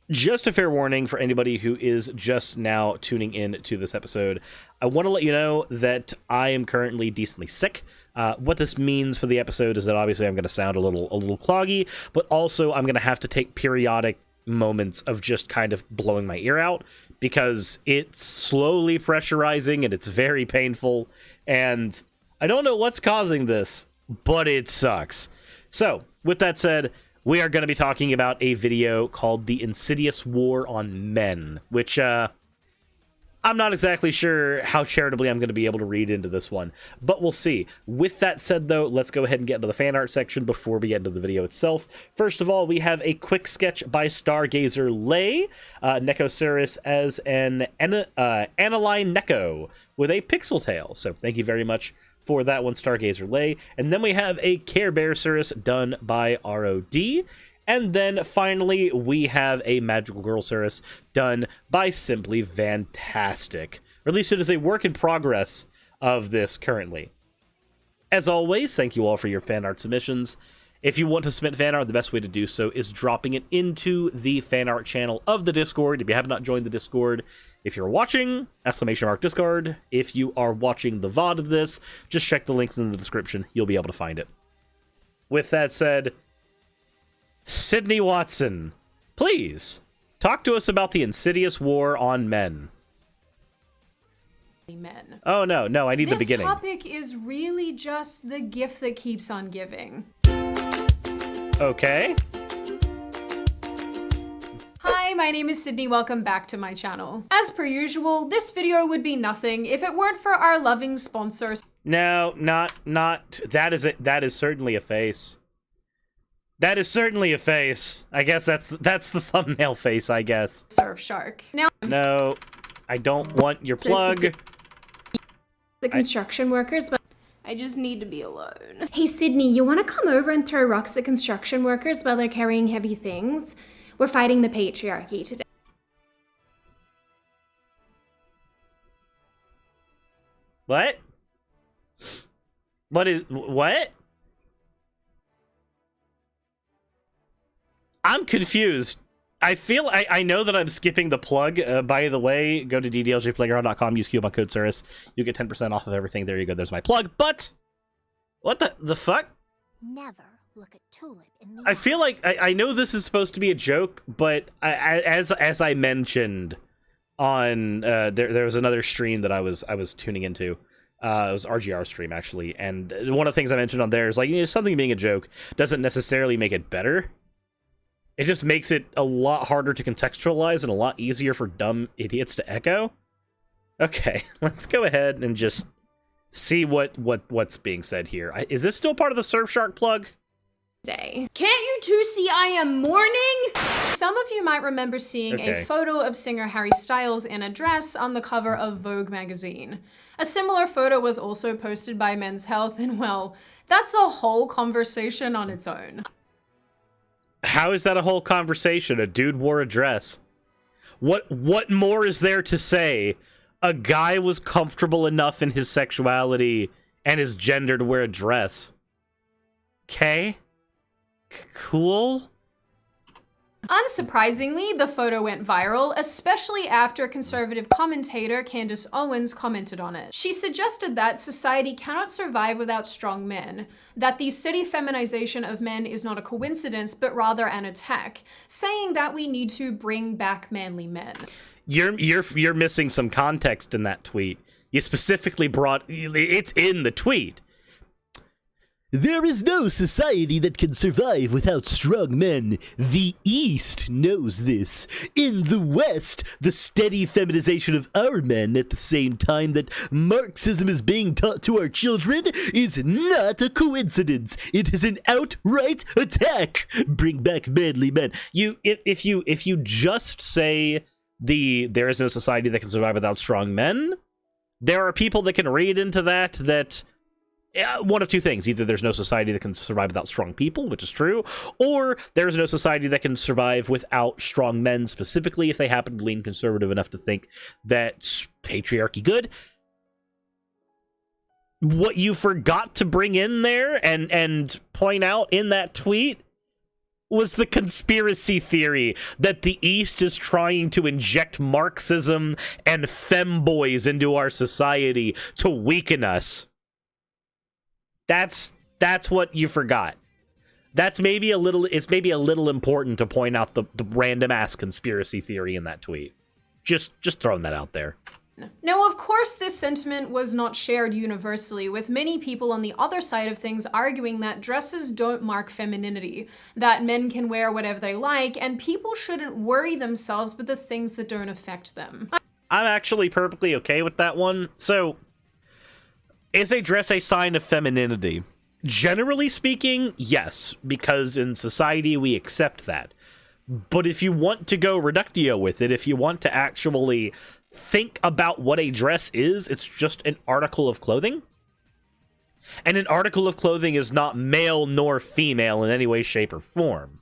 Just a fair warning for anybody who is just now tuning in to this episode. I want to let you know that I am currently decently sick. What this means for the episode is that obviously I'm going to sound a little cloggy, but also I'm going to have to take periodic moments of just kind of blowing my ear out because it's slowly pressurizing and it's very painful. And I don't know what's causing this, but it sucks. So, with that said, we are going to be talking about a video called The Insidious War on Men, which I'm not exactly sure how charitably I'm going to be able to read into this one, but we'll see. With that said, though, let's go ahead and get into the fan art section before we get into the video itself. First of all, we have a quick sketch by Stargazer Lay, Neko Suris as an aniline Neko with a pixel tail. So thank you very much for that one, Stargazer Lay. And then we have a Care Bear Suris done by ROD. And then finally, we have a Magical Girl Suris done by Simply Fantastic. Or at least it is a work in progress of this currently. As always, thank you all for your fan art submissions. If you want to submit fan art, the best way to do so is dropping it into the fan art channel of the Discord. If you have not joined the Discord, if you're watching, !Discord. If you are watching the VOD of this, just check the links in the description. You'll be able to find it. With that said, Sydney Watson, please talk to us about the insidious war on men. Men. Oh, no, I need the beginning. This topic is really just the gift that keeps on giving. Okay. Hi, my name is Sydney. Welcome back to my channel. As per usual, this video would be nothing if it weren't for our loving sponsors. No, not that is it. That is certainly a face. That is certainly a face. I guess that's the thumbnail face, I guess. Surfshark. Now, no, I don't want your plug. The construction workers, but I just need to be alone. hey Sydney, you want to come over and throw rocks at construction workers while they're carrying heavy things? We're fighting the patriarchy today. What? What? I'm confused. I know that I'm skipping the plug. By the way, go to ddljplayground.com, use coupon code Suris. You get 10% off of everything. There you go. There's my plug. But what the fuck? Never look at Tulip in the I feel like I know this is supposed to be a joke, but as I mentioned on there was another stream that I was tuning into. It was RGR stream actually, and one of the things I mentioned on there is like, you know, something being a joke doesn't necessarily make it better. It just makes it a lot harder to contextualize and a lot easier for dumb idiots to echo. Okay, let's go ahead and just see what's being said here. Is this still part of the Surfshark plug? Today. Can't you two see I am mourning? Some of you might remember seeing a photo of singer Harry Styles in a dress on the cover of Vogue magazine. A similar photo was also posted by Men's Health, and well, that's a whole conversation on its own. How is that a whole conversation? A dude wore a dress. What more is there to say? A guy was comfortable enough in his sexuality and his gender to wear a dress. Okay. Cool. Unsurprisingly, the photo went viral, especially after conservative commentator Candace Owens commented on it. She suggested that society cannot survive without strong men, that the steady feminization of men is not a coincidence, but rather an attack, saying that we need to bring back manly men. You're missing some context in that tweet. You specifically brought it's in the tweet. There is no society that can survive without strong men. The East knows this. In the West, the steady feminization of our men at the same time that Marxism is being taught to our children is not a coincidence. It is an outright attack. Bring back manly men. If you just say there is no society that can survive without strong men, there are people that can read into that one of two things. Either there's no society that can survive without strong people, which is true, or there's no society that can survive without strong men, specifically if they happen to lean conservative enough to think that's patriarchy good. What you forgot to bring in there and point out in that tweet was the conspiracy theory that the East is trying to inject Marxism and femboys into our society to weaken us. That's what you forgot. It's maybe a little important to point out the random ass conspiracy theory in that tweet. Just throwing that out there. Now, of course, this sentiment was not shared universally, with many people on the other side of things arguing that dresses don't mark femininity, that men can wear whatever they like, and people shouldn't worry themselves with the things that don't affect them. I'm actually perfectly okay with that one. So, is a dress a sign of femininity? Generally speaking, yes, because in society we accept that. But if you want to go reductio with it, if you want to actually think about what a dress is, it's just an article of clothing. And an article of clothing is not male nor female in any way, shape, or form.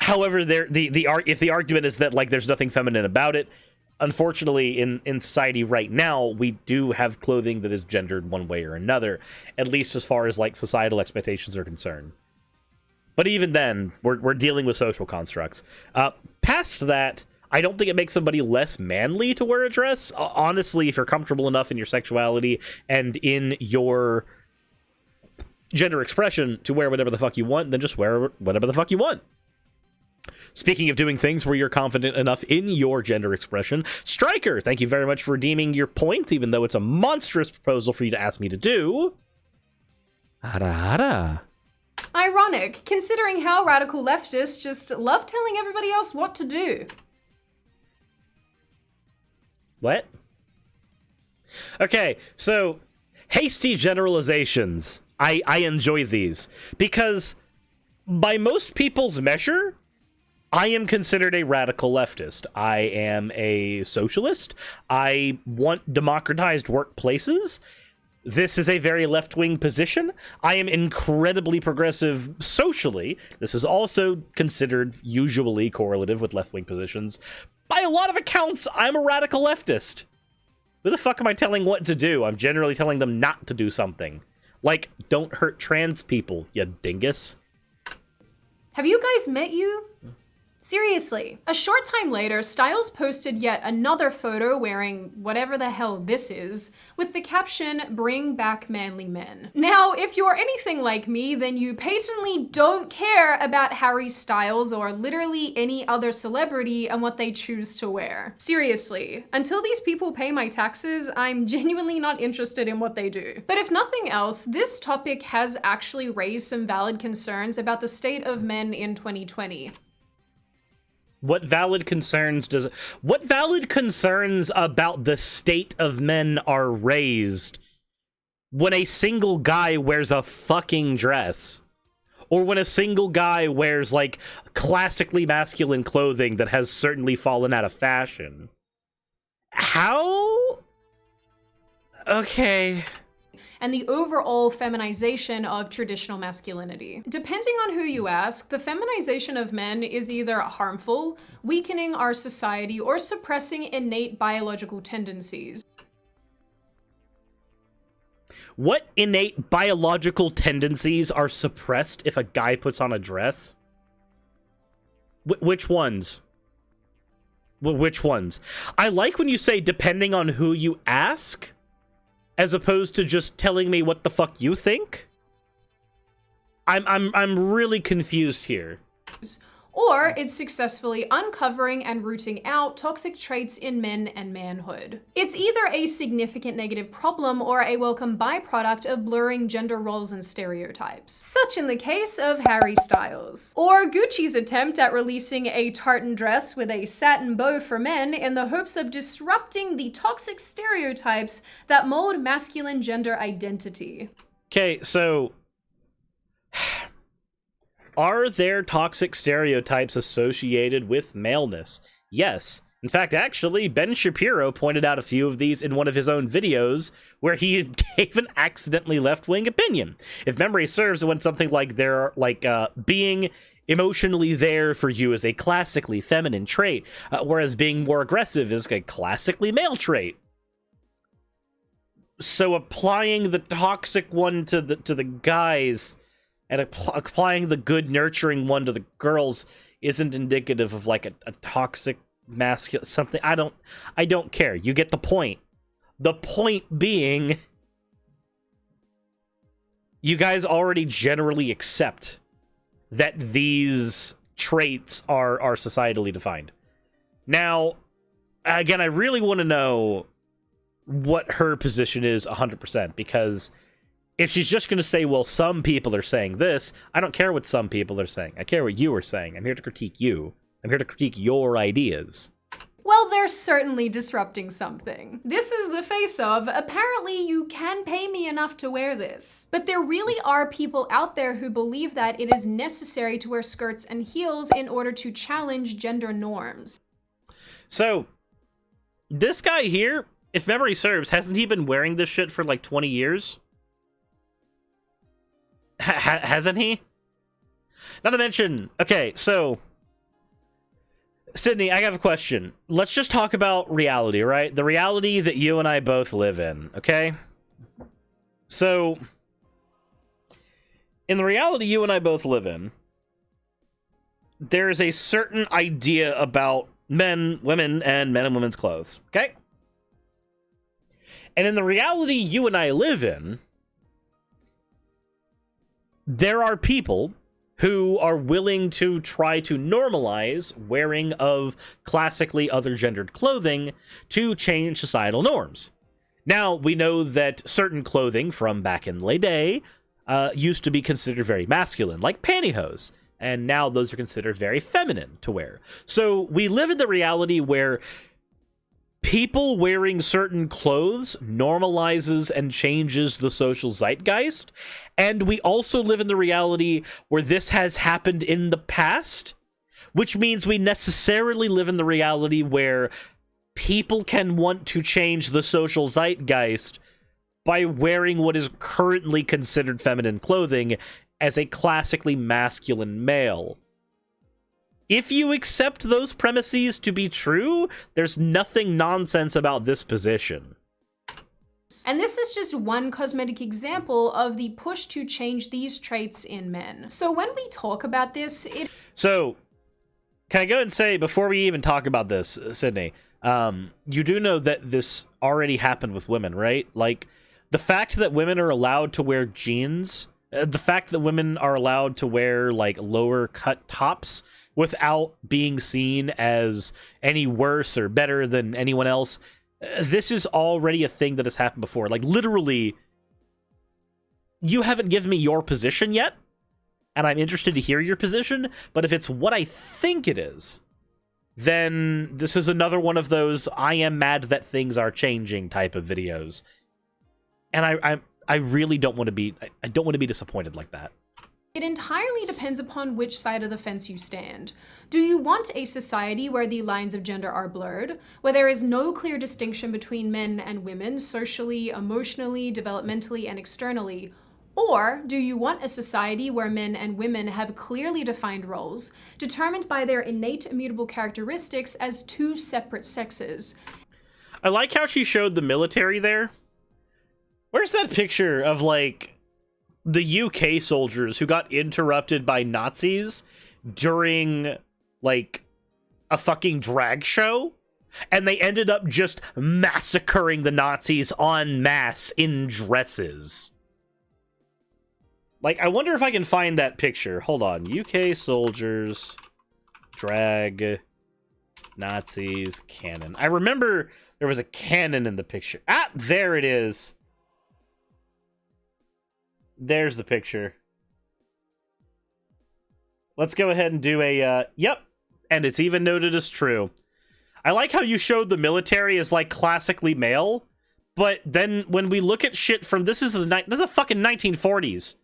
However, if the argument is that like there's nothing feminine about it, unfortunately, in society right now, we do have clothing that is gendered one way or another, at least as far as like societal expectations are concerned. But even then, we're dealing with social constructs. Past that, I don't think it makes somebody less manly to wear a dress. Honestly, if you're comfortable enough in your sexuality and in your gender expression to wear whatever the fuck you want, then just wear whatever the fuck you want. Speaking of doing things where you're confident enough in your gender expression, Striker, thank you very much for redeeming your points, even though it's a monstrous proposal for you to ask me to do. Hara. Ironic, considering how radical leftists just love telling everybody else what to do. What? Okay, so hasty generalizations. I enjoy these because by most people's measure, I am considered a radical leftist. I am a socialist. I want democratized workplaces. This is a very left-wing position. I am incredibly progressive socially. This is also considered usually correlative with left-wing positions. By a lot of accounts, I'm a radical leftist. Who the fuck am I telling what to do? I'm generally telling them not to do something. Like, don't hurt trans people, you dingus. Have you guys met you? Seriously. A short time later, Styles posted yet another photo wearing whatever the hell this is, with the caption, "Bring back manly men." Now, if you're anything like me, then you patently don't care about Harry Styles or literally any other celebrity and what they choose to wear. Seriously, until these people pay my taxes, I'm genuinely not interested in what they do. But if nothing else, this topic has actually raised some valid concerns about the state of men in 2020. What valid concerns about the state of men are raised when a single guy wears a fucking dress? Or when a single guy wears, like, classically masculine clothing that has certainly fallen out of fashion? How? Okay. And the overall feminization of traditional masculinity. Depending on who you ask, the feminization of men is either harmful, weakening our society, or suppressing innate biological tendencies. What innate biological tendencies are suppressed if a guy puts on a dress? Which ones? Which ones? I like when you say depending on who you ask, as opposed to just telling me what the fuck you think. I'm really confused here. Or it's successfully uncovering and rooting out toxic traits in men and manhood. It's either a significant negative problem or a welcome byproduct of blurring gender roles and stereotypes. Such in the case of Harry Styles. Or Gucci's attempt at releasing a tartan dress with a satin bow for men in the hopes of disrupting the toxic stereotypes that mold masculine gender identity. Okay, so are there toxic stereotypes associated with maleness? Yes. In fact, actually, Ben Shapiro pointed out a few of these in one of his own videos where he gave an accidentally left-wing opinion. If memory serves, it went something like being emotionally there for you is a classically feminine trait, whereas being more aggressive is a classically male trait. So applying the toxic one to the guys and applying the good, nurturing one to the girls isn't indicative of like a toxic masculine something. I don't care. You get the point. The point being, you guys already generally accept that these traits are societally defined. Now, again, I really want to know what her position is 100%, because if she's just going to say, well, some people are saying this, I don't care what some people are saying. I care what you are saying. I'm here to critique you. I'm here to critique your ideas. Well, they're certainly disrupting something. This is the face of, apparently you can pay me enough to wear this. But there really are people out there who believe that it is necessary to wear skirts and heels in order to challenge gender norms. So, this guy here, if memory serves, hasn't he been wearing this shit for like 20 years? Hasn't he? Not to mention, okay, so Sydney, I have a question. Let's just talk about reality, right? The reality that you and I both live in, okay? So, in the reality you and I both live in, there is a certain idea about men, women, and men and women's clothes, okay? And in the reality you and I live in, there are people who are willing to try to normalize wearing of classically other gendered clothing to change societal norms. Now, we know that certain clothing from back in the day used to be considered very masculine, like pantyhose, and now those are considered very feminine to wear. So we live in the reality where people wearing certain clothes normalizes and changes the social zeitgeist. And we also live in the reality where this has happened in the past, which means we necessarily live in the reality where people can want to change the social zeitgeist by wearing what is currently considered feminine clothing as a classically masculine male. If you accept those premises to be true, there's nothing nonsense about this position. And this is just one cosmetic example of the push to change these traits in men. So when we talk about this, So, can I go and say, before we even talk about this, Sydney, you do know that this already happened with women, right? Like, the fact that women are allowed to wear jeans, the fact that women are allowed to wear, like, lower cut tops without being seen as any worse or better than anyone else, this is already a thing that has happened before. Like, literally, you haven't given me your position yet, and I'm interested to hear your position, but if it's what I think it is, then this is another one of those I am mad that things are changing type of videos. And I really don't want to be, I don't want to be disappointed like that. It entirely depends upon which side of the fence you stand. Do you want a society where the lines of gender are blurred, where there is no clear distinction between men and women socially, emotionally, developmentally, and externally? Or do you want a society where men and women have clearly defined roles, determined by their innate immutable characteristics as two separate sexes? I like how she showed the military there. Where's that picture of, like, the UK soldiers who got interrupted by Nazis during, like, a fucking drag show? And they ended up just massacring the Nazis en masse in dresses. Like, I wonder if I can find that picture. Hold on. UK soldiers, drag, Nazis, cannon. I remember there was a cannon in the picture. Ah, there it is. There's the picture. Let's go ahead and do a, yep. And it's even noted as true. I like how you showed the military as, like, classically male, but then when we look at shit from, this is the fucking 1940s.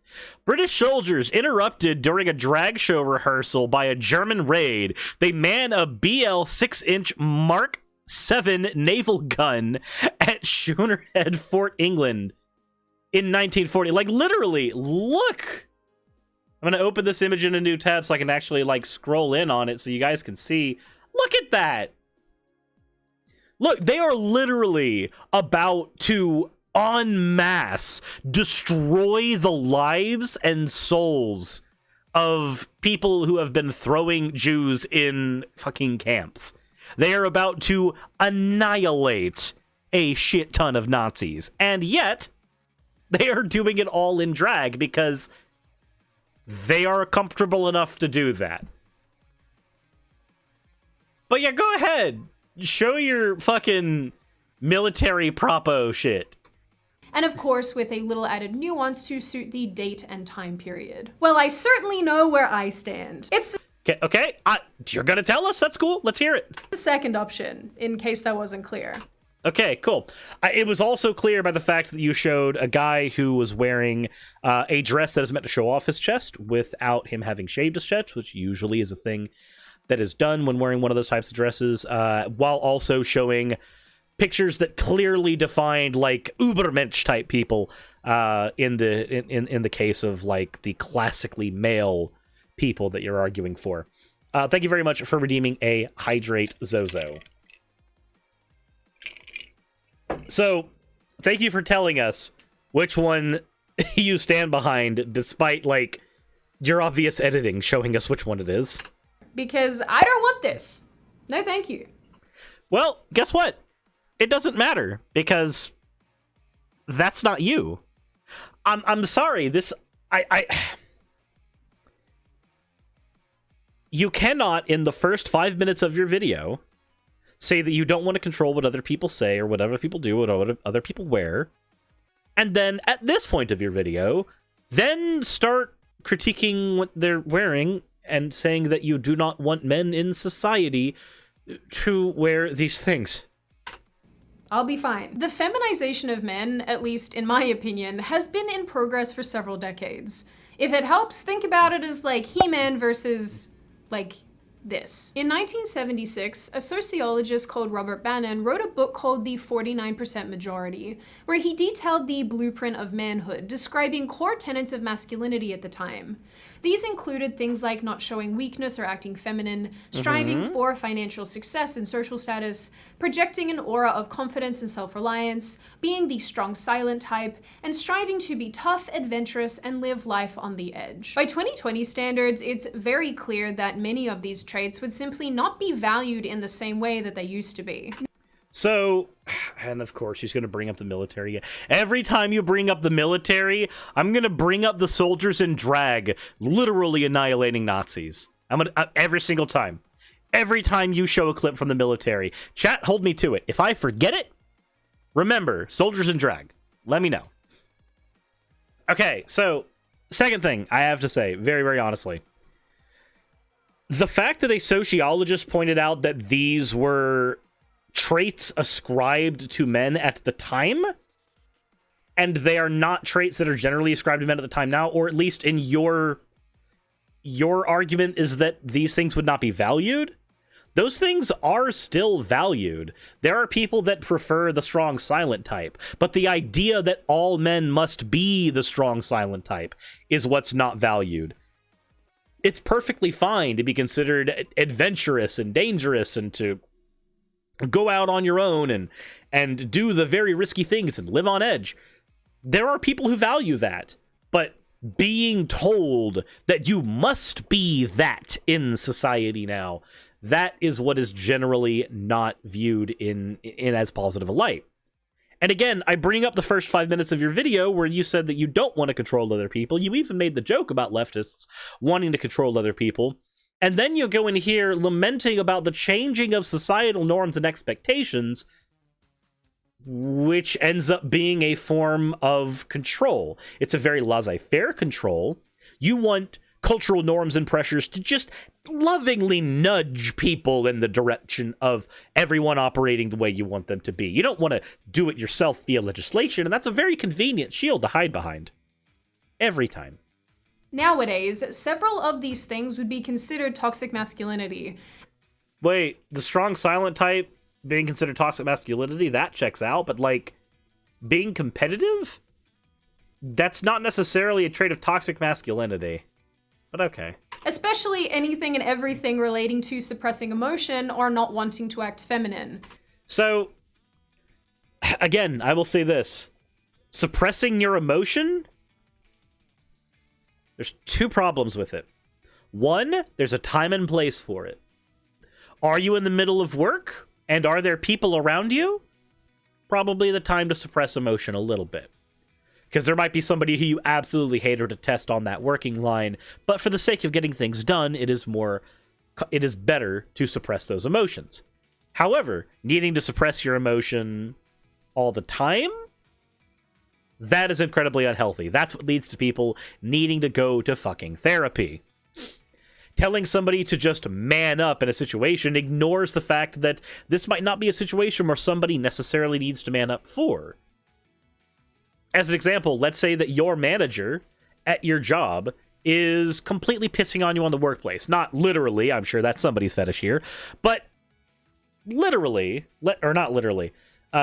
British soldiers interrupted during a drag show rehearsal by a German raid. They man a BL 6-inch Mark 7 naval gun at Schoonerhead, Fort England. In 1940, like, literally, look! I'm gonna open this image in a new tab so I can actually, like, scroll in on it so you guys can see. Look at that! Look, they are literally about to en masse destroy the lives and souls of people who have been throwing Jews in fucking camps. They are about to annihilate a shit ton of Nazis. And yet, they are doing it all in drag because they are comfortable enough to do that. But yeah, go ahead. Show your fucking military propo shit. And of course, with a little added nuance to suit the date and time period. Well, I certainly know where I stand. It's Okay, you're gonna tell us? That's cool. Let's hear it. the second option, in case that wasn't clear. Okay, cool. It was also clear by the fact that you showed a guy who was wearing a dress that is meant to show off his chest without him having shaved his chest, which usually is a thing that is done when wearing one of those types of dresses, while also showing pictures that clearly defined like Ubermensch type people in the case of like the classically male people that you're arguing for. Thank you very much for redeeming a Hydrate Zozo. So, thank you for telling us which one you stand behind, despite like your obvious editing showing us which one it is. Because I don't want this. No, thank you. Well, guess what? It doesn't matter, because that's not you. I'm sorry, this... You cannot, in the first 5 minutes of your video, say that you don't want to control what other people say, or what other people do, or what other people wear, and then, at this point of your video, then start critiquing what they're wearing, and saying that you do not want men in society to wear these things. I'll be fine. The feminization of men, at least in my opinion, has been in progress for several decades. If it helps, think about it as like He-Man versus, like, this. In 1976, a sociologist called Robert Bannon wrote a book called The 49% Majority, where he detailed the blueprint of manhood, describing core tenets of masculinity at the time. These included things like not showing weakness or acting feminine, striving for financial success and social status, projecting an aura of confidence and self-reliance, being the strong silent type, and striving to be tough, adventurous, and live life on the edge. By 2020 standards, it's very clear that many of these traits would simply not be valued in the same way that they used to be. So, and of course, she's going to bring up the military again. Every time you bring up the military, I'm going to bring up the soldiers in drag, literally annihilating Nazis. Every single time. Every time you show a clip from the military. Chat, hold me to it. If I forget it, remember, soldiers in drag. Let me know. Okay, so, second thing I have to say, very, very honestly. The fact that a sociologist pointed out that these were traits ascribed to men at the time, and they are not traits that are generally ascribed to men at the time now, or at least in your argument is that these things would not be valued. Those things are still valued. There are people that prefer the strong silent type, but the idea that all men must be the strong silent type is what's not valued. It's perfectly fine to be considered adventurous and dangerous and to go out on your own and do the very risky things and live on edge. There are people who value that, but being told that you must be that in society now, that is what is generally not viewed in as positive a light. And again, I bring up the first 5 minutes of your video where you said that you don't want to control other people. You even made the joke about leftists wanting to control other people. And then you go in here lamenting about the changing of societal norms and expectations, which ends up being a form of control. It's a very laissez-faire control. You want cultural norms and pressures to just lovingly nudge people in the direction of everyone operating the way you want them to be. You don't want to do it yourself via legislation, and that's a very convenient shield to hide behind. Every time. Nowadays, several of these things would be considered toxic masculinity. Wait, the strong silent type being considered toxic masculinity, that checks out, but like, being competitive? That's not necessarily a trait of toxic masculinity. But okay. Especially anything and everything relating to suppressing emotion or not wanting to act feminine. So, again, I will say this. Suppressing your emotion? There's two problems with it. One, there's a time and place for it. Are you in the middle of work? And are there people around you? Probably the time to suppress emotion a little bit. Because there might be somebody who you absolutely hate or detest on that working line, but for the sake of getting things done, it is better to suppress those emotions. However, needing to suppress your emotion all the time? That is incredibly unhealthy. That's what leads to people needing to go to fucking therapy. Telling somebody to just man up in a situation ignores the fact that this might not be a situation where somebody necessarily needs to man up for. As an example, let's say that your manager at your job is completely pissing on you on the workplace. Not literally, I'm sure that's somebody's fetish here, but literally, or not literally,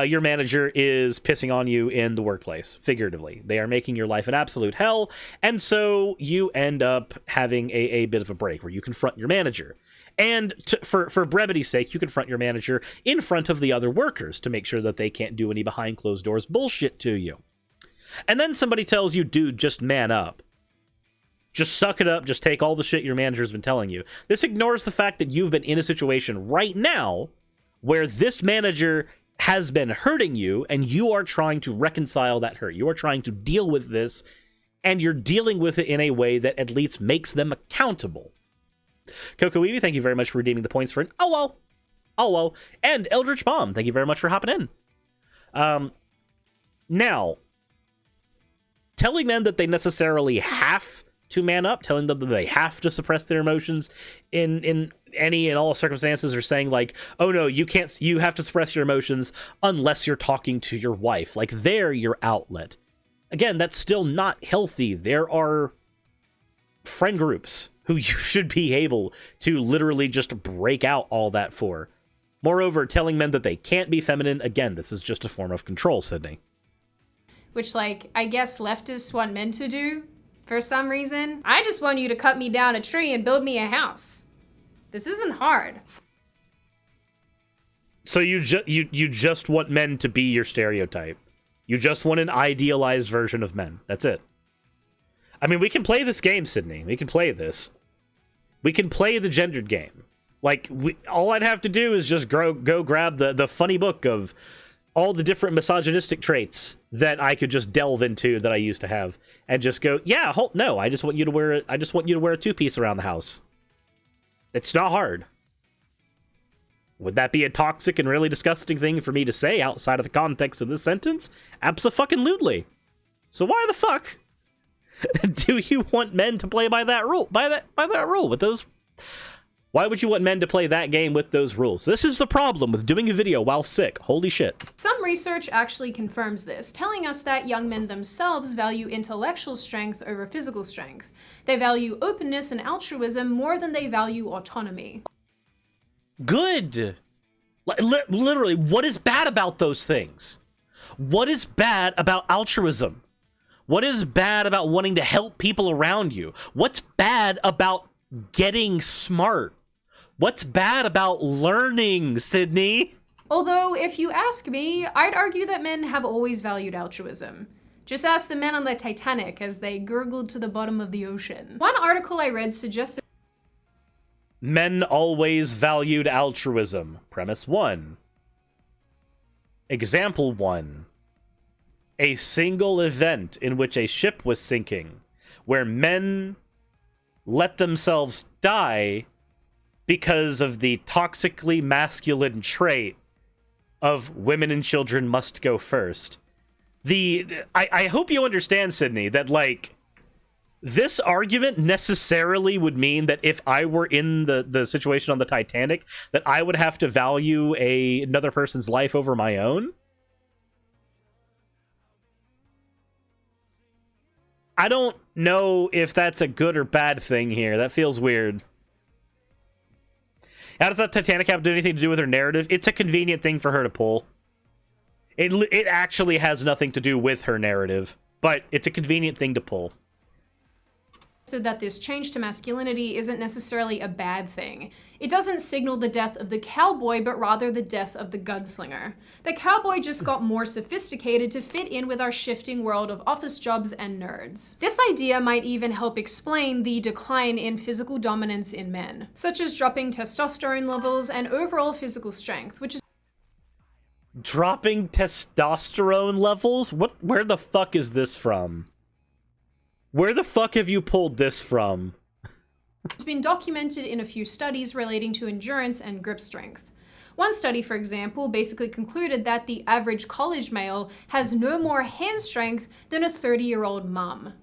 your manager is pissing on you in the workplace, figuratively. They are making your life an absolute hell, and so you end up having a bit of a break where you confront your manager. And for brevity's sake, you confront your manager in front of the other workers to make sure that they can't do any behind closed doors bullshit to you. And then somebody tells you, dude, just man up. Just suck it up, just take all the shit your manager's been telling you. This ignores the fact that you've been in a situation right now where this manager has been hurting you, and you are trying to reconcile that hurt. You are trying to deal with this, and you're dealing with it in a way that at least makes them accountable. Coco Weeby, thank you very much for redeeming the points for an oh. And Eldritch Bomb, thank you very much for hopping in. Now, telling men that they necessarily have to man up, telling them that they have to suppress their emotions in any and all circumstances, or saying like, oh no, you have to suppress your emotions unless you're talking to your wife. Like, they're your outlet. Again, that's still not healthy. There are friend groups who you should be able to literally just break out all that for. Moreover, telling men that they can't be feminine, again, this is just a form of control, Sydney. Which, like, I guess leftists want men to do for some reason. I just want you to cut me down a tree and build me a house. This isn't hard. So you just want men to be your stereotype. You just want an idealized version of men. That's it. I mean, we can play this game, Sydney. We can play this. We can play the gendered game. Like, all I'd have to do is just go grab the funny book of all the different misogynistic traits that I could just delve into that I used to have, and just go, yeah, no, I just want you to wear a two-piece around the house. It's not hard. Would that be a toxic and really disgusting thing for me to say outside of the context of this sentence? Abso-fucking-lutely. So why the fuck do you want men to play by that rule? By that rule with those? Why would you want men to play that game with those rules? This is the problem with doing a video while sick. Holy shit. Some research actually confirms this, telling us that young men themselves value intellectual strength over physical strength. They value openness and altruism more than they value autonomy. Good. Literally, what is bad about those things? What is bad about altruism? What is bad about wanting to help people around you? What's bad about getting smart? What's bad about learning, Sydney? Although, if you ask me, I'd argue that men have always valued altruism. Just ask the men on the Titanic as they gurgled to the bottom of the ocean. One article I read suggested men always valued altruism. Premise 1. Example 1. A single event in which a ship was sinking, where men let themselves die because of the toxically masculine trait of women and children must go first. I hope you understand, Sydney, that, like, this argument necessarily would mean that if I were in the situation on the Titanic, that I would have to value another person's life over my own. I don't know if that's a good or bad thing here. That feels weird. How does that Titanic have anything to do with her narrative? It's a convenient thing for her to pull. It actually has nothing to do with her narrative, but it's a convenient thing to pull. that this change to masculinity isn't necessarily a bad thing. It doesn't signal the death of the cowboy, but rather the death of the gunslinger. The cowboy just got more sophisticated to fit in with our shifting world of office jobs and nerds. This idea might even help explain the decline in physical dominance in men, such as dropping testosterone levels and overall physical strength, which is Dropping testosterone levels? Where the fuck is this from? Where the fuck have you pulled this from? It's been documented in a few studies relating to endurance and grip strength. One study, for example, basically concluded that the average college male has no more hand strength than a 30-year-old mum.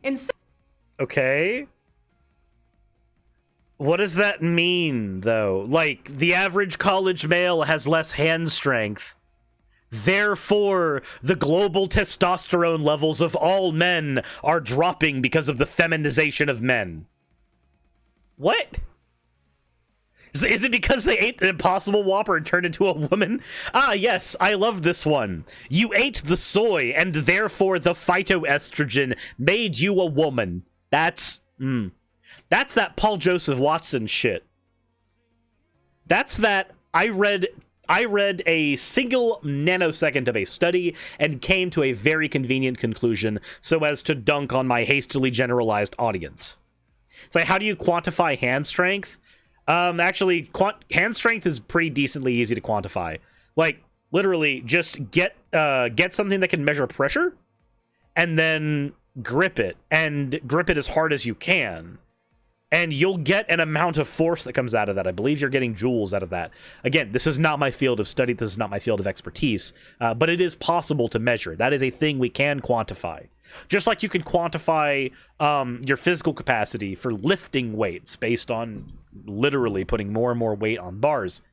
Okay. What does that mean, though? Like, the average college male has less hand strength. Therefore, the global testosterone levels of all men are dropping because of the feminization of men. What? Is it because they ate the Impossible Whopper and turned into a woman? Ah, yes, I love this one. You ate the soy, and therefore the phytoestrogen made you a woman. That's that Paul Joseph Watson shit. That's that I read a single nanosecond of a study and came to a very convenient conclusion so as to dunk on my hastily generalized audience. It's like, how do you quantify hand strength? Actually, hand strength is pretty decently easy to quantify. Like, literally, just get something that can measure pressure, and then grip it as hard as you can. And you'll get an amount of force that comes out of that. I believe you're getting joules out of that. Again, this is not my field of study. This is not my field of expertise. But it is possible to measure. That is a thing we can quantify. Just like you can quantify your physical capacity for lifting weights based on literally putting more and more weight on bars.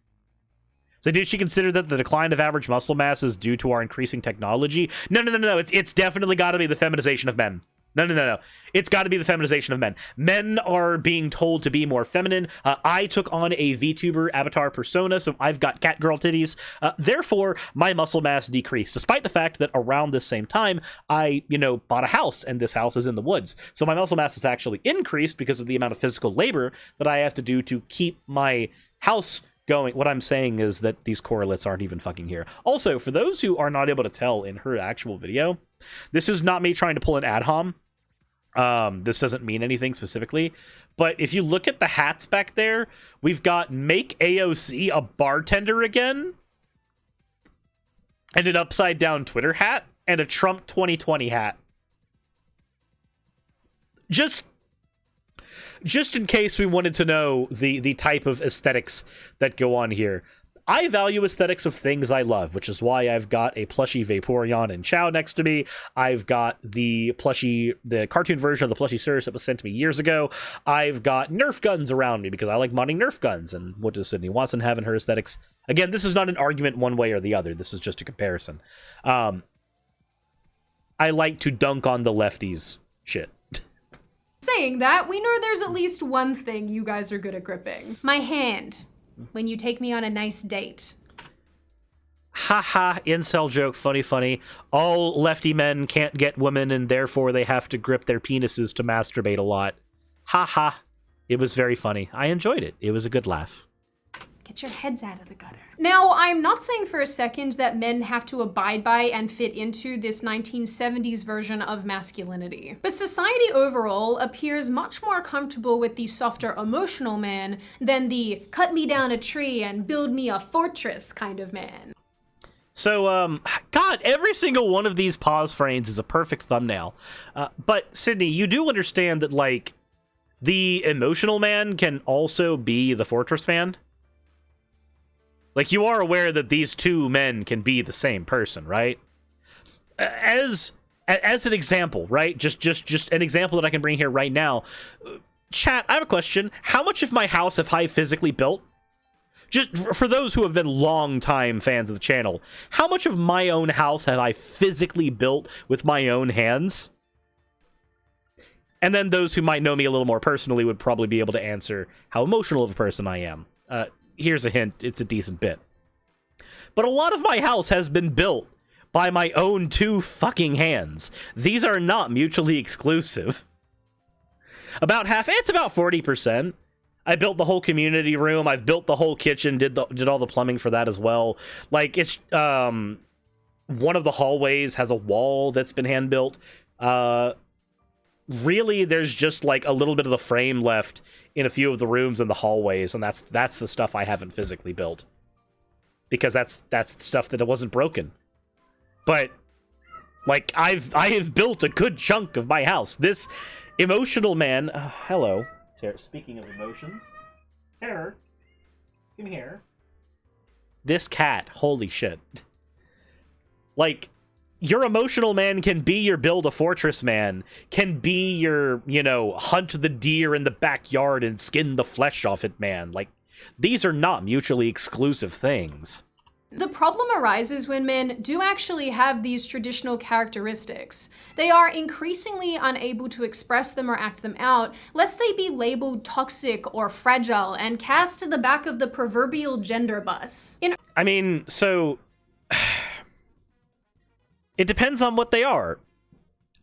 So did she consider that the decline of average muscle mass is due to our increasing technology? No. It's definitely got to be the feminization of men. No. It's got to be the feminization of men. Men are being told to be more feminine. I took on a VTuber avatar persona, so I've got cat girl titties. Therefore, my muscle mass decreased, despite the fact that around this same time, I, bought a house, and this house is in the woods. So my muscle mass has actually increased because of the amount of physical labor that I have to do to keep my house going. What I'm saying is that these correlates aren't even fucking here. Also, for those who are not able to tell in her actual video, this is not me trying to pull an ad hom. This doesn't mean anything specifically, but if you look at the hats back there, we've got Make AOC a bartender again, and an upside down Twitter hat, and a Trump 2020 hat. Just in case we wanted to know the type of aesthetics that go on here. I value aesthetics of things I love, which is why I've got a plushie Vaporeon and Chow next to me. I've got the cartoon version of the plushie Suris that was sent to me years ago. I've got Nerf guns around me because I like modding Nerf guns. And what does Sydney Watson have in her aesthetics? Again, this is not an argument one way or the other. This is just a comparison. I like to dunk on the lefties shit. Saying that, we know there's at least one thing you guys are good at gripping. My hand. When you take me on a nice date. Haha, incel joke, funny. All lefty men can't get women and therefore they have to grip their penises to masturbate a lot. Haha, it was very funny. I enjoyed it. It was a good laugh. Get your heads out of the gutter. Now, I'm not saying for a second that men have to abide by and fit into this 1970s version of masculinity. But society overall appears much more comfortable with the softer emotional man than the cut me down a tree and build me a fortress kind of man. So, God, every single one of these pause frames is a perfect thumbnail. But, Sydney, you do understand that, like, the emotional man can also be the fortress man? Like, you are aware that these two men can be the same person, right? As an example, right? Just an example that I can bring here right now. Chat, I have a question. How much of my house have I physically built? Just for those who have been long-time fans of the channel, how much of my own house have I physically built with my own hands? And then those who might know me a little more personally would probably be able to answer how emotional of a person I am. Here's a hint, it's a decent bit. But a lot of my house has been built by my own two fucking hands. These are not mutually exclusive. About half. It's about 40%. I built the whole community room. I've built the whole kitchen. Did all the plumbing for that as well. Like, it's one of the hallways has a wall that's been hand built. Really, there's just like a little bit of the frame left in a few of the rooms and the hallways, and that's the stuff I haven't physically built, because that's stuff that wasn't broken. But like, I have built a good chunk of my house. This emotional man. Hello, Terror. Speaking of emotions, Terror, come here. This cat. Holy shit. Like, your emotional man can be your build a fortress man, can be your, hunt the deer in the backyard and skin the flesh off it man. Like, these are not mutually exclusive things. The problem arises when men do actually have these traditional characteristics. They are increasingly unable to express them or act them out, lest they be labeled toxic or fragile and cast to the back of the proverbial gender bus. I mean, so it depends on what they are.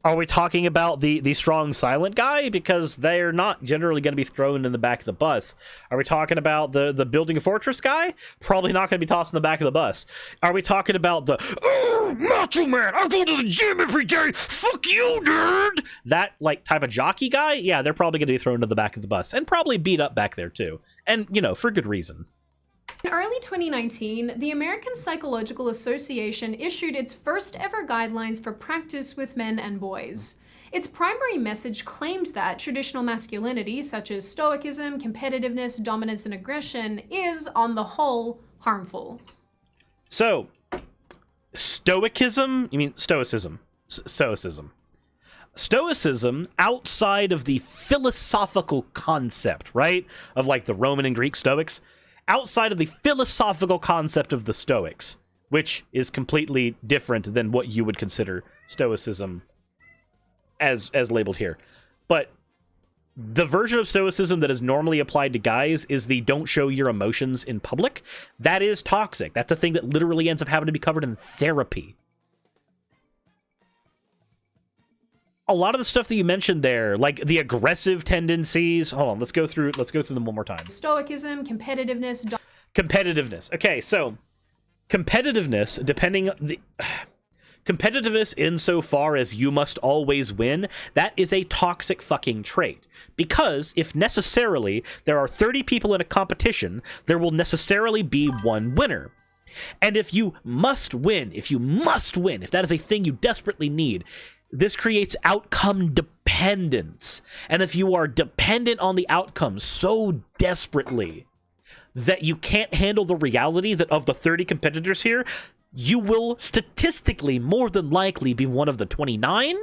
Are we talking about the strong silent guy? Because they're not generally going to be thrown in the back of the bus. Are we talking about the building a fortress guy? Probably not going to be tossed in the back of the bus. Are we talking about the macho man, I go to the gym every day, fuck you, nerd, that like type of jockey guy? Yeah, they're probably going to be thrown to the back of the bus and probably beat up back there too. And, for good reason. In early 2019, the American Psychological Association issued its first ever guidelines for practice with men and boys. Its primary message claimed that traditional masculinity, such as stoicism, competitiveness, dominance, and aggression, is, on the whole, harmful. So, stoicism? You mean stoicism? Stoicism. Stoicism, outside of the philosophical concept, right? Of like the Roman and Greek Stoics, outside of the philosophical concept of the Stoics, which is completely different than what you would consider Stoicism as labeled here. But the version of Stoicism that is normally applied to guys is the don't show your emotions in public. That is toxic. That's a thing that literally ends up having to be covered in therapy. A lot of the stuff that you mentioned there, like the aggressive tendencies. Hold on, let's go through them one more time. Stoicism, competitiveness. Competitiveness. Okay, so competitiveness, competitiveness insofar as you must always win, that is a toxic fucking trait. Because if necessarily there are 30 people in a competition, there will necessarily be one winner. And if you must win, if that is a thing you desperately need, this creates outcome dependence. And if you are dependent on the outcome so desperately that you can't handle the reality that of the 30 competitors here, you will statistically more than likely be one of the 29.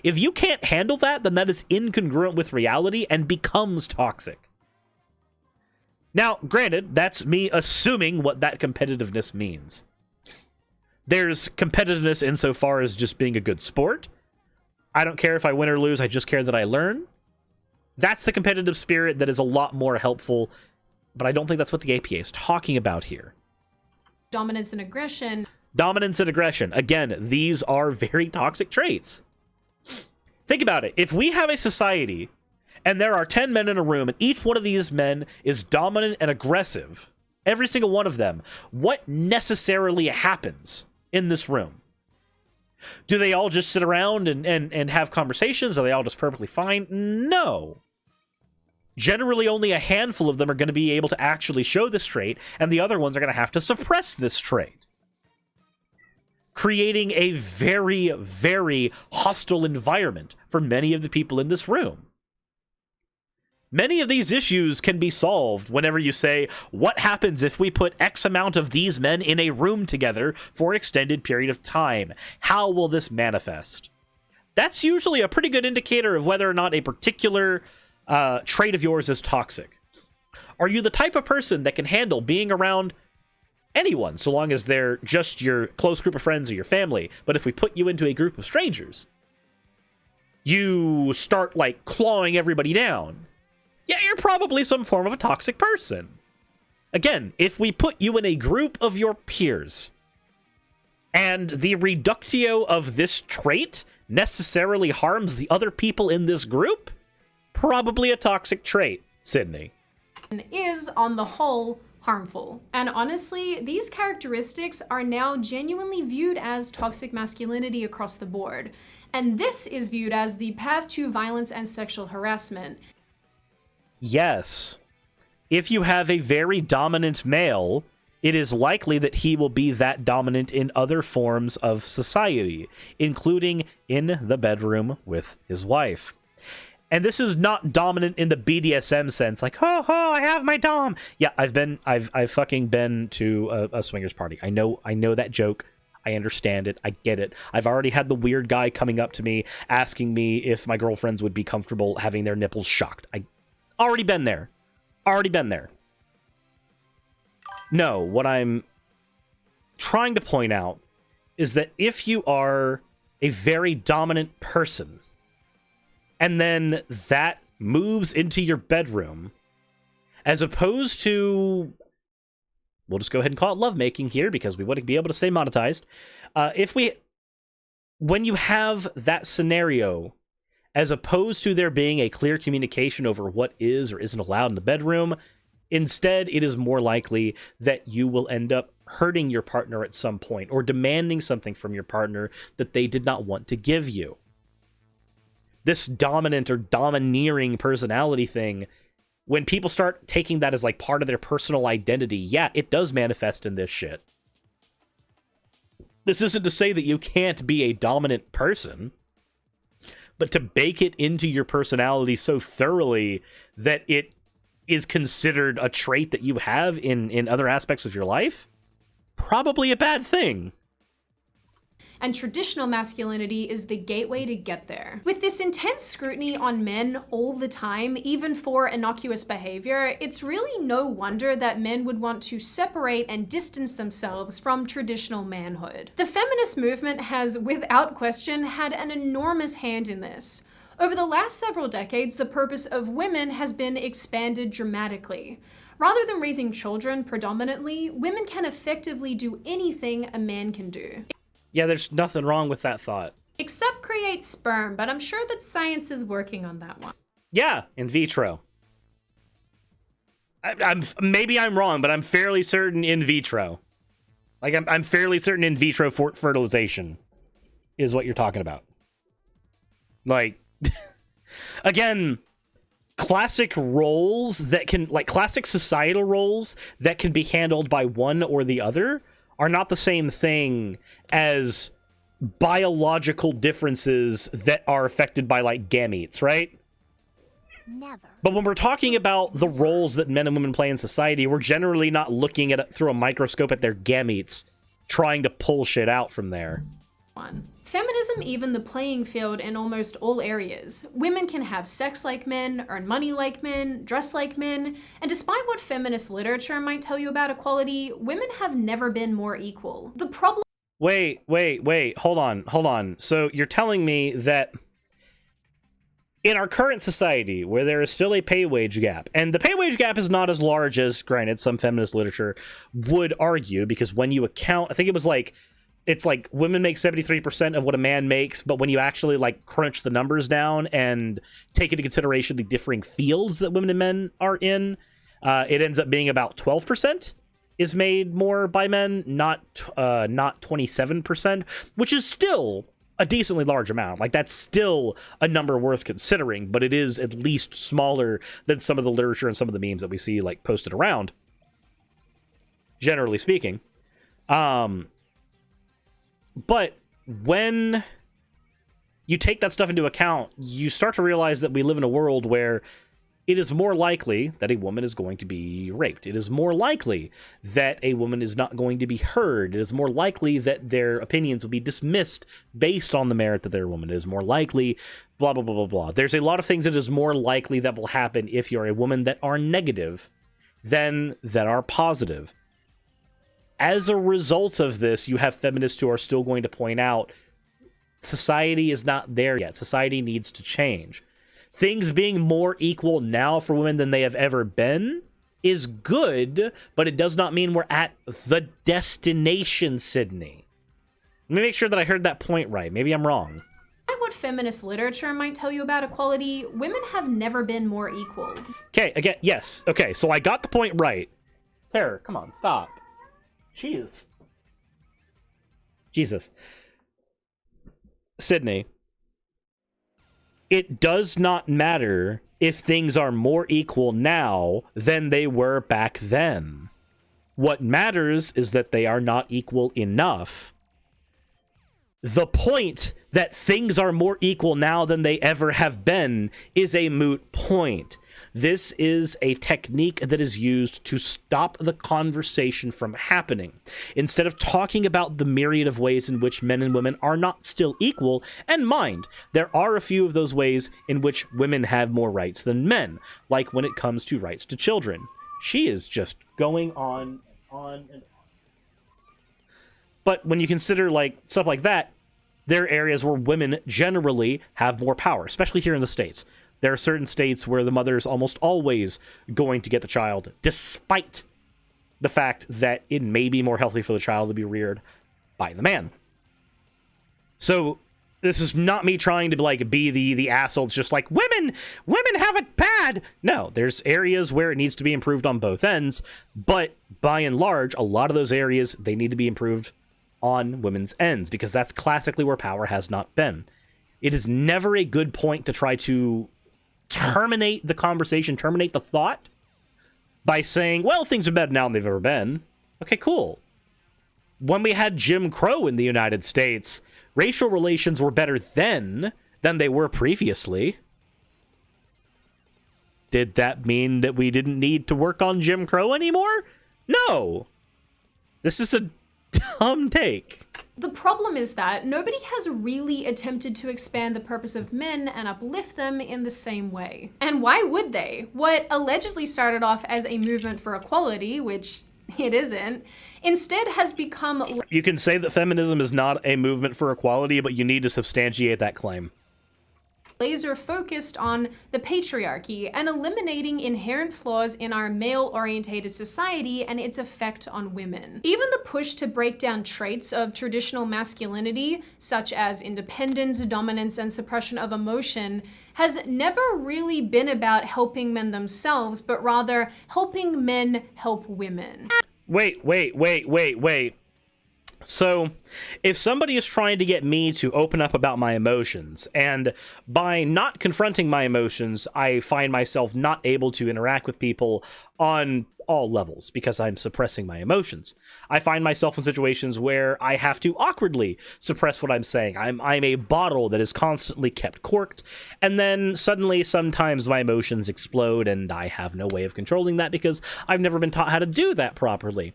If you can't handle that, then that is incongruent with reality and becomes toxic. Now, granted, that's me assuming what that competitiveness means. There's competitiveness insofar as just being a good sport. I don't care if I win or lose, I just care that I learn. That's the competitive spirit that is a lot more helpful, but I don't think that's what the APA is talking about here. Dominance and aggression. Dominance and aggression. Again, these are very toxic traits. Think about it. If we have a society and there are 10 men in a room and each one of these men is dominant and aggressive, every single one of them, what necessarily happens in this room? Do they all just sit around and have conversations? Are they all just perfectly fine? No. Generally, only a handful of them are going to be able to actually show this trait, and the other ones are going to have to suppress this trait, creating a very, very hostile environment for many of the people in this room. Many of these issues can be solved whenever you say, what happens if we put X amount of these men in a room together for an extended period of time? How will this manifest? That's usually a pretty good indicator of whether or not a particular trait of yours is toxic. Are you the type of person that can handle being around anyone so long as they're just your close group of friends or your family? But if we put you into a group of strangers, you start like clawing everybody down. Yeah, you're probably some form of a toxic person. Again, if we put you in a group of your peers, and the reductio of this trait necessarily harms the other people in this group, probably a toxic trait, Sydney. Is, on the whole, harmful. And honestly, these characteristics are now genuinely viewed as toxic masculinity across the board. And this is viewed as the path to violence and sexual harassment. Yes. If you have a very dominant male, it is likely that he will be that dominant in other forms of society, including in the bedroom with his wife. And this is not dominant in the BDSM sense, like, ho ho, I have my dom. Yeah, I've fucking been to a swingers party. I know that joke. I understand it. I get it. I've already had the weird guy coming up to me asking me if my girlfriends would be comfortable having their nipples shocked. I already been there. Already been there. No, what I'm trying to point out is that if you are a very dominant person, and then that moves into your bedroom, as opposed to, we'll just go ahead and call it lovemaking here because we wouldn't be able to stay monetized. When you have that scenario, as opposed to there being a clear communication over what is or isn't allowed in the bedroom, instead, it is more likely that you will end up hurting your partner at some point or demanding something from your partner that they did not want to give you. This dominant or domineering personality thing, when people start taking that as like part of their personal identity, yeah, it does manifest in this shit. This isn't to say that you can't be a dominant person, but to bake it into your personality so thoroughly that it is considered a trait that you have in other aspects of your life, probably a bad thing. And traditional masculinity is the gateway to get there. With this intense scrutiny on men all the time, even for innocuous behavior, it's really no wonder that men would want to separate and distance themselves from traditional manhood. The feminist movement has, without question, had an enormous hand in this. Over the last several decades, the purpose of women has been expanded dramatically. Rather than raising children predominantly, women can effectively do anything a man can do. Yeah, there's nothing wrong with that thought. Except create sperm, but I'm sure that science is working on that one. Yeah, in vitro. Maybe I'm wrong, but I'm fairly certain in vitro. Like, I'm fairly certain in vitro fertilization is what you're talking about. Like, again, classic roles that can, like, classic societal roles that can be handled by one or the other are not the same thing as biological differences that are affected by, like, gametes, right? Never. But when we're talking about the roles that men and women play in society, we're generally not looking at it through a microscope at their gametes, trying to pull shit out from there. Feminism even the playing field in almost all areas. Women can have sex like men, earn money like men, dress like men, and despite what feminist literature might tell you about equality, women have never been more equal. The problem— Wait, hold on. So you're telling me that in our current society, where there is still a pay-wage gap, and the pay-wage gap is not as large as, granted, some feminist literature would argue, because when you account, I think it's like women make 73% of what a man makes, but when you actually like crunch the numbers down and take into consideration the differing fields that women and men are in, it ends up being about 12% is made more by men, not 27%, which is still a decently large amount. Like, that's still a number worth considering, but it is at least smaller than some of the literature and some of the memes that we see like posted around, generally speaking. But when you take that stuff into account, you start to realize that we live in a world where it is more likely that a woman is going to be raped. It is more likely that a woman is not going to be heard. It is more likely that their opinions will be dismissed based on the merit that they're a woman. It is more likely, blah, blah, blah, blah, blah. There's a lot of things that is more likely that will happen if you're a woman that are negative than that are positive. As a result of this, you have feminists who are still going to point out society is not there yet. Society needs to change. Things being more equal now for women than they have ever been is good, but it does not mean we're at the destination, Sydney. Let me make sure that I heard that point right. Maybe I'm wrong. despite what feminist literature might tell you about equality, women have never been more equal. Okay, again, yes. Okay, so I got the point right. Terror, come on, stop. Jeez. Jesus. Sydney. It does not matter if things are more equal now than they were back then. What matters is that they are not equal enough. The point that things are more equal now than they ever have been is a moot point. This is a technique that is used to stop the conversation from happening. Instead of talking about the myriad of ways in which men and women are not still equal, and mind, there are a few of those ways in which women have more rights than men, like when it comes to rights to children. She is just going on and on. But when you consider like stuff like that, there are areas where women generally have more power, especially here in the States. There are certain states where the mother is almost always going to get the child, despite the fact that it may be more healthy for the child to be reared by the man. So this is not me trying to like be the asshole. It's just like women have it bad. No, there's areas where it needs to be improved on both ends, but by and large, a lot of those areas, they need to be improved on women's ends, because that's classically where power has not been. It is never a good point to try to terminate the conversation, terminate the thought by saying, well, things are better now than they've ever been. Okay, cool. When we had Jim Crow in the United States, racial relations were better then than they were previously. Did that mean that we didn't need to work on Jim Crow anymore? No. This is a dumb take. The problem is that nobody has really attempted to expand the purpose of men and uplift them in the same way. And why would they? What allegedly started off as a movement for equality, which it isn't, instead has become... You can say that feminism is not a movement for equality, but you need to substantiate that claim. Laser focused on the patriarchy and eliminating inherent flaws in our male-orientated society and its effect on women. Even the push to break down traits of traditional masculinity, such as independence, dominance, and suppression of emotion, has never really been about helping men themselves, but rather helping men help women. Wait. So, if somebody is trying to get me to open up about my emotions, and by not confronting my emotions, I find myself not able to interact with people on all levels because I'm suppressing my emotions. I find myself in situations where I have to awkwardly suppress what I'm saying. I'm a bottle that is constantly kept corked, and then suddenly sometimes my emotions explode, and I have no way of controlling that because I've never been taught how to do that properly.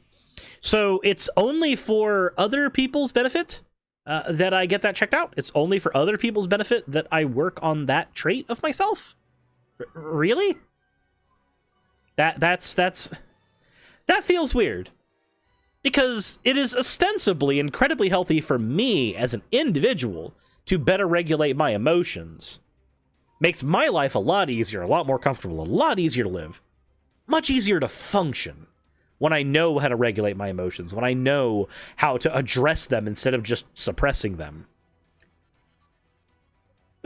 So it's only for other people's benefit that I get that checked out. It's only for other people's benefit that I work on that trait of myself. Really? That feels weird. Because it is ostensibly incredibly healthy for me as an individual to better regulate my emotions. Makes my life a lot easier, a lot more comfortable, a lot easier to live. Much easier to function. When I know how to regulate my emotions, when I know how to address them instead of just suppressing them.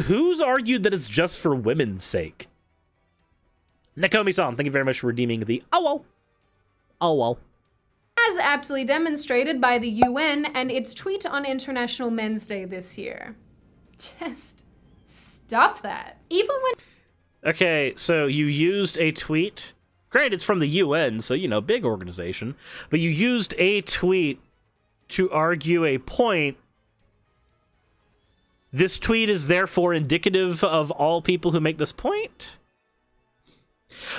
Who's argued that it's just for women's sake? Nakomi-san, thank you very much for redeeming the oh. As aptly demonstrated by the UN and its tweet on International Men's Day this year. Just stop that. Even when... Okay, so you used a tweet... Granted, it's from the UN, so, you know, big organization. But you used a tweet to argue a point. This tweet is therefore indicative of all people who make this point?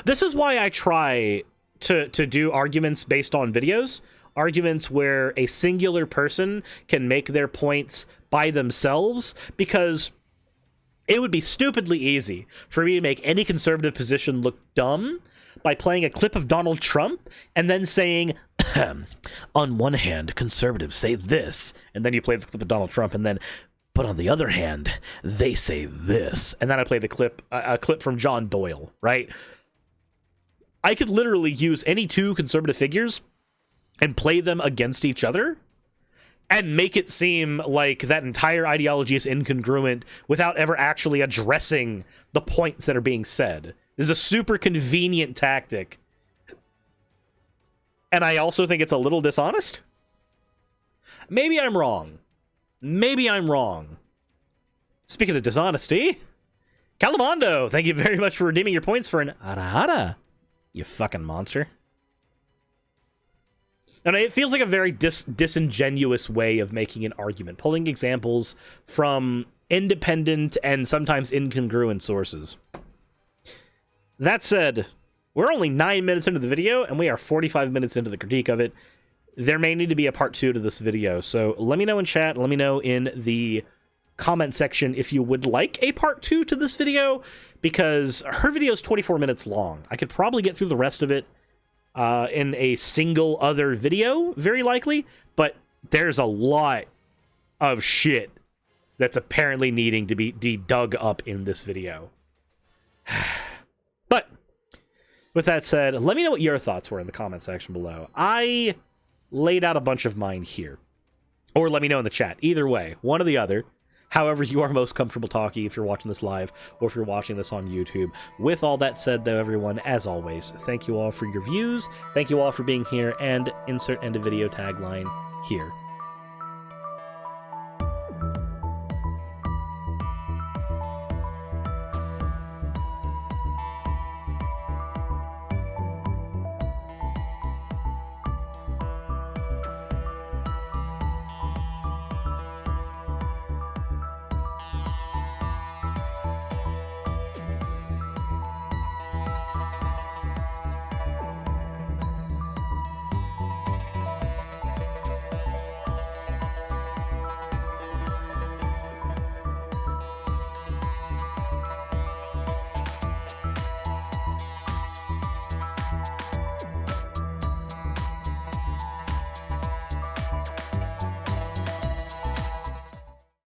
This is why I try to do arguments based on videos. Arguments where a singular person can make their points by themselves, because it would be stupidly easy for me to make any conservative position look dumb by playing a clip of Donald Trump and then saying, on one hand, conservatives say this, and then you play the clip of Donald Trump, and then, but on the other hand, they say this, and then I play the clip, a clip from John Doyle, right? I could literally use any two conservative figures and play them against each other, and make it seem like that entire ideology is incongruent without ever actually addressing the points that are being said. This is a super convenient tactic. And I also think it's a little dishonest. Maybe I'm wrong. Maybe I'm wrong. Speaking of dishonesty, Calamondo, thank you very much for redeeming your points for an arahara, you fucking monster. And it feels like a very disingenuous way of making an argument, pulling examples from independent and sometimes incongruent sources. That said, we're only 9 minutes into the video, and we are 45 minutes into the critique of it. There may need to be a part 2 to this video, so let me know in chat, let me know in the comment section if you would like a part 2 to this video, because her video is 24 minutes long. I could probably get through the rest of it in a single other video, very likely, but there's a lot of shit that's apparently needing to be dug up in this video. But with that said, let me know what your thoughts were in the comment section below. I laid out a bunch of mine here. Or let me know in the chat. Either way, one or the other. However you are most comfortable talking, if you're watching this live or if you're watching this on YouTube. With all that said, though, everyone, as always, thank you all for your views. Thank you all for being here, and insert end of video tagline here.